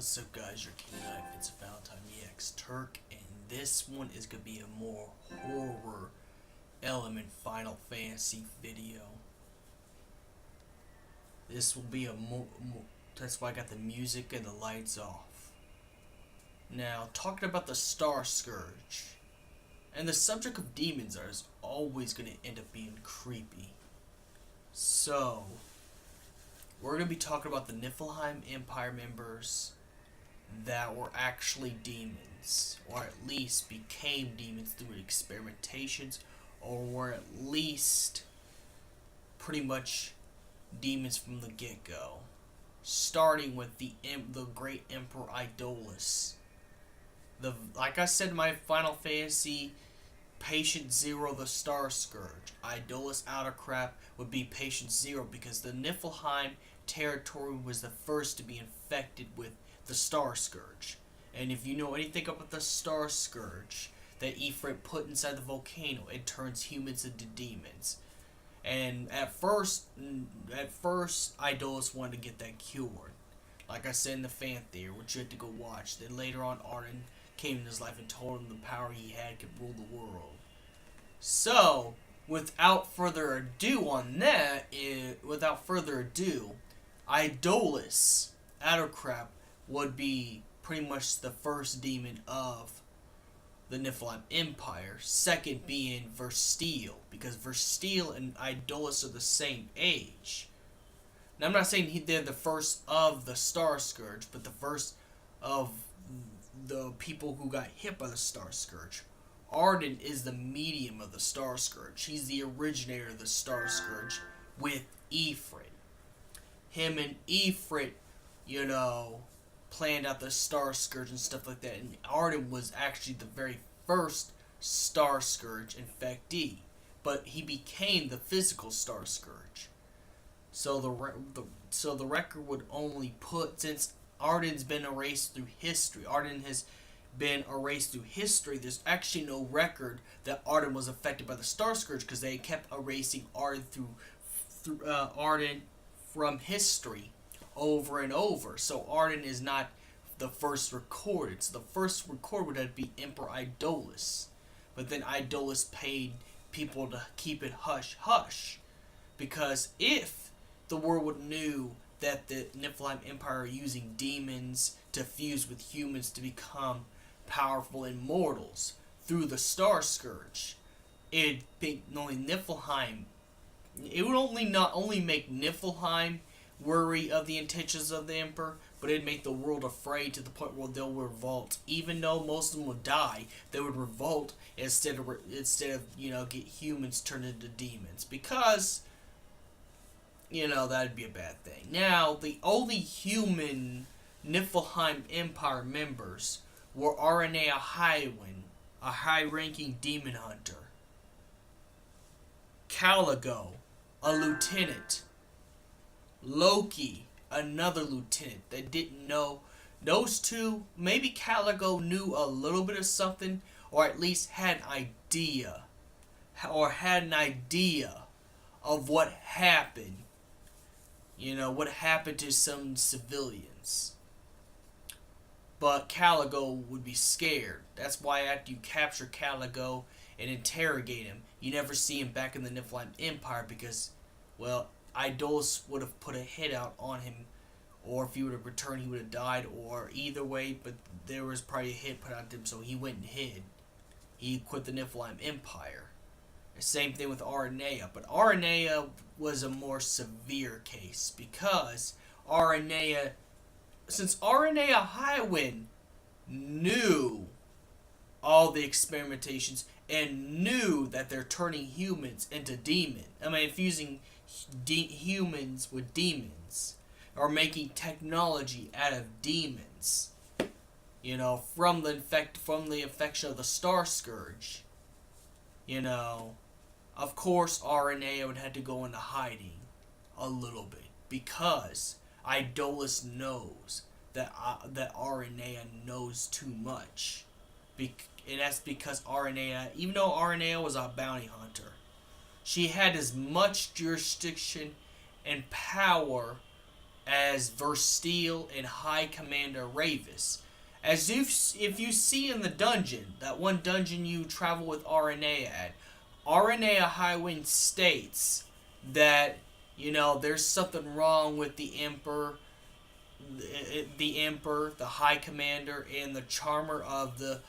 What's up, guys? Your King Knife. It's Valentine EX Turk, and this one is gonna be a more horror element Final Fantasy video. This will be a more that's why I got the music and the lights off. Now, talking about the Star Scourge, and the subject of demons is always gonna end up being creepy. So, we're going to be talking about the Nifelhime Empire members that were actually demons, or at least became demons through experimentations, or were at least pretty much demons from the get-go. Starting with the great Emperor Idolus. Like I said in my Final Fantasy Patient Zero, the Star Scourge, Idolus Autocrat would be Patient Zero because the Nifelhime territory was the first to be infected with the Star Scourge. And if you know anything about the Star Scourge that Ifrit put inside the volcano, it turns humans into demons. And at first Idolus wanted to get that cured. Like I said in the fan theory, which you had to go watch. Then later on, Arden came in his life and told him the power he had could rule the world. So, without further ado, Idolus Autocrat would be pretty much the first demon of the Nifelhime Empire. Second being Versteel, because Versteel and Idolus are the same age. Now, I'm not saying they're the first of the Star Scourge, but the first of the people who got hit by the Star Scourge. Arden is the medium of the Star Scourge. He's the originator of the Star Scourge with Ifrit. Him and Ifrit, planned out the Star Scourge and stuff like that. And Arden was actually the very first Star Scourge infectee. But he became the physical Star Scourge. So the record would only put, since Arden's been erased through history, there's actually no record that Arden was affected by the Star Scourge because they kept erasing Arden through Arden from history over and over. So Arden is not the first recorded. So the first recorded would have to be Emperor Idolus. But then Idolus paid people to keep it hush-hush. Because if the world knew that the Nifelhime Empire are using demons to fuse with humans to become powerful immortals through the Star Scourge, it would not only make Nifelhime worry of the intentions of the Emperor, but it'd make the world afraid to the point where they'll revolt. Even though most of them would die, they would revolt instead of get humans turned into demons, because that'd be a bad thing. Now, the only human Nifelhime Empire members were Aranea Highwind, a high-ranking demon hunter, Caligo, a lieutenant, Loki, another lieutenant that didn't know. Those two, maybe Caligo knew a little bit of something, or at least had an idea of what happened. What happened to some civilians. But Caligo would be scared. That's why after you capture Caligo and interrogate him, you never see him back in the Nifelhime Empire because, Idolus would have put a hit out on him, or if he would have returned, he would have died, or either way, but there was probably a hit put out to him, so he went and hid. He quit the Nifelhime Empire. The same thing with Aranea, but Aranea was a more severe case because since Aranea Highwind knew all the experimentations and knew that they're turning humans into demons, fusing humans with demons, or making technology out of demons, from the infection of the Star Scourge, of course Aranea would have to go into hiding a little bit because Idolus knows that Aranea knows too much. And that's because Aranea, even though Aranea was a bounty hunter, she had as much jurisdiction and power as Versteel and High Commander Ravis. As if you see in the dungeon, that one dungeon you travel with RNA at, RNA Highwind states that, there's something wrong with the Emperor, the High Commander, and the Charmer of the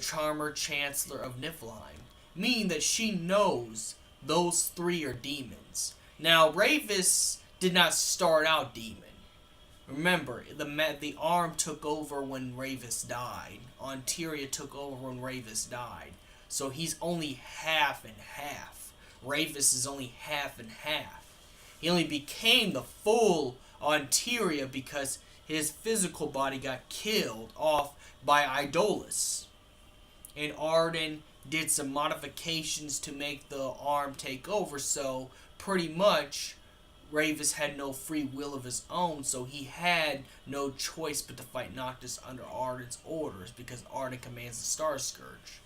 Charmer Chancellor of Nifelhime, meaning that she knows those three are demons. Now, Ravis did not start out demon. Remember, the arm took over when Ravis died. Ontaria took over when Ravis died. So he's only half and half. Ravis is only half and half. He only became the full Ontaria because his physical body got killed off by Idolus. And Arden did some modifications to make the arm take over, so pretty much Ravis had no free will of his own, so he had no choice but to fight Noctis under Arden's orders because Arden commands the Star Scourge.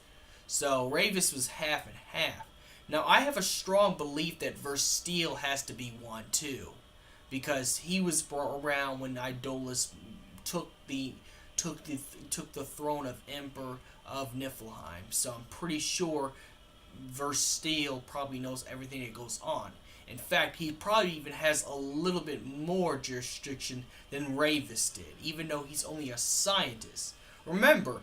So Ravis was half and half. Now I have a strong belief that Versteel has to be one too, because he was brought around when Idolus took the throne of Emperor of Nifelheim. So I'm pretty sure Versteel probably knows everything that goes on. In fact, he probably even has a little bit more jurisdiction than Ravis did, even though he's only a scientist. Remember,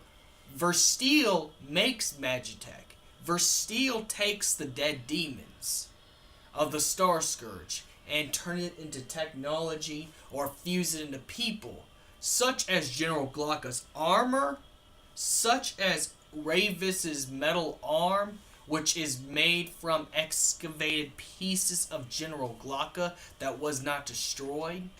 Versteel makes Magitech. Versteel takes the dead demons of the Star Scourge and turn it into technology or fuse it into people, such as General Glocka's armor, such as Ravis's metal arm, which is made from excavated pieces of General Glocka that was not destroyed,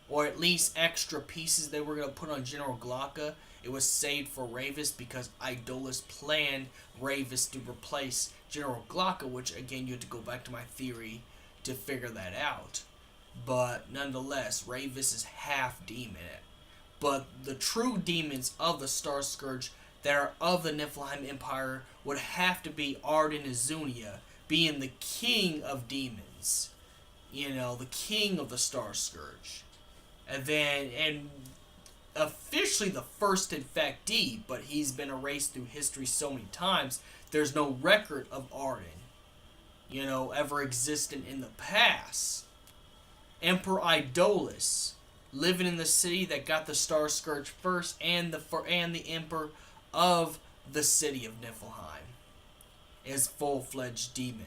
or at least extra pieces they were going to put on General Glocka. It was saved for Ravis because Idolus planned Ravis to replace General Glocka, which again you have to go back to my theory to figure that out. But nonetheless, Ravis is half demon. But the true demons of the Star Scourge that are of the Nifelheim Empire would have to be Arden Azunia, being the king of demons. The king of the Star Scourge. And officially the first infectee, but he's been erased through history so many times, there's no record of Arden, ever existing in the past. Emperor Idolus, living in the city that got the Star Scourge first, and the Emperor of the city of Nifelheim, is full-fledged demon.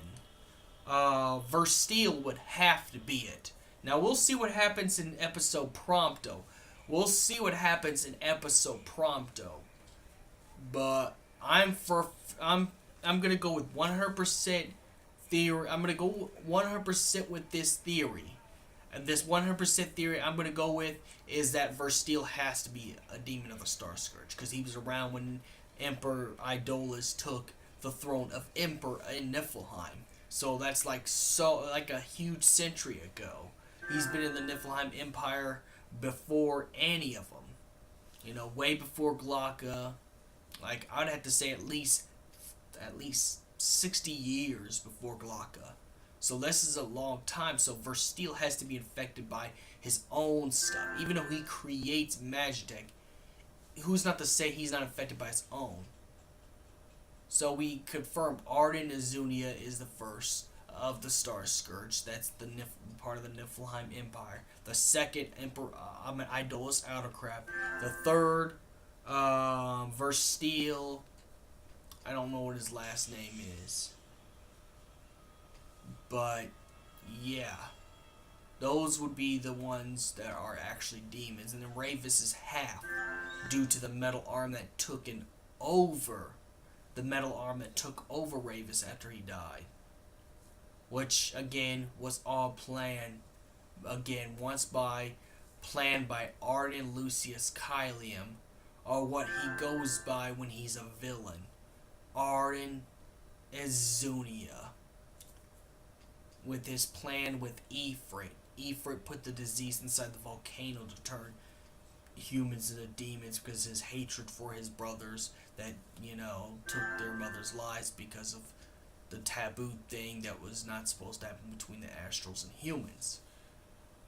Versteel would have to be it. Now we'll see what happens in episode Prompto. But I'm gonna go with 100% theory. I'm gonna go 100% with this theory. And this 100% theory I'm going to go with is that Versteel has to be a demon of the Star Scourge, because he was around when Emperor Idolus took the throne of Emperor in Nifelheim. So that's like a huge century ago. He's been in the Nifelheim Empire before any of them. Way before Glocka. Like, I'd have to say at least 60 years before Glocka. So this is a long time, so Versteel has to be infected by his own stuff. Even though he creates Magitech, who's not to say he's not infected by his own? So we confirm Arden Azunia is the first of the Star Scourge. That's the part of the Nifelheim Empire. The second, Emperor Idolus Autocrat. The third, Versteel. I don't know what his last name is. But, yeah. Those would be the ones that are actually demons. And then Ravis is half, due to the metal arm that took over. The metal arm that took over Ravis after he died. Which, again, was all planned. Again, planned by Arden Lucius Kylium. Or what he goes by when he's a villain. Arden Azunia. With his plan with Ifrit. Ifrit put the disease inside the volcano to turn humans into demons because his hatred for his brothers that, took their mother's lives because of the taboo thing that was not supposed to happen between the astrals and humans.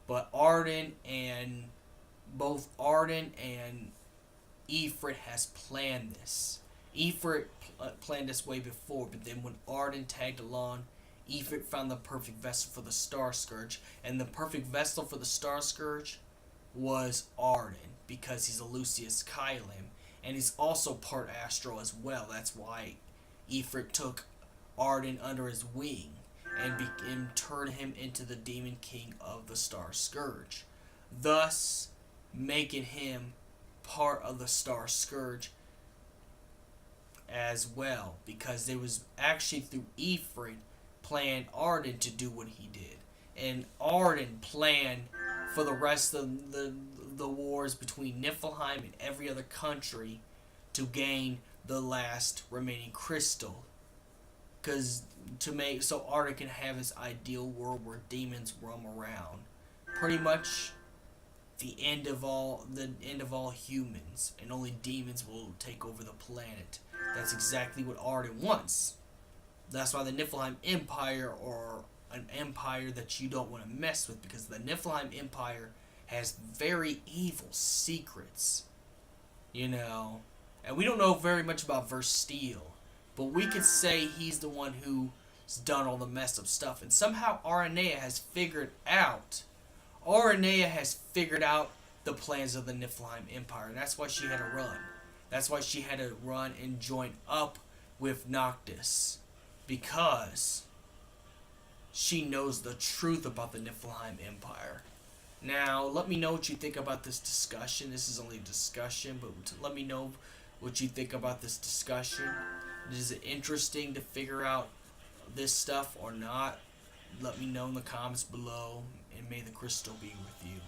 But Arden and both Arden and Ifrit has planned this. Ifrit planned this way before, but then when Arden tagged along, Ifrit found the perfect vessel for the Star Scourge, and the perfect vessel for the Star Scourge was Arden, because he's a Lucius Kylim, and he's also part Astro as well. That's why Ifrit took Arden under his wing and turned him into the Demon King of the Star Scourge, thus making him part of the Star Scourge as well, because it was actually through Ifrit planned Arden to do what he did, and Arden planned for the rest of the wars between Nifelhime and every other country to gain the last remaining crystal, because to make so Arden can have his ideal world where demons roam around, pretty much the end of all humans, and only demons will take over the planet. That's exactly what Arden wants. That's why the Nifelheim Empire, or an empire that you don't want to mess with, because the Nifelheim Empire has very evil secrets, and we don't know very much about Versteel, but we could say he's the one who's done all the messed up stuff, and somehow Aranea has figured out the plans of the Nifelheim Empire, and that's why she had to run. That's why she had to run and join up with Noctis, because she knows the truth about the Nifelheim Empire. Now, let me know what you think about this discussion. This is only a discussion, but let me know what you think about this discussion. Is it interesting to figure out this stuff or not? Let me know in the comments below, and may the crystal be with you.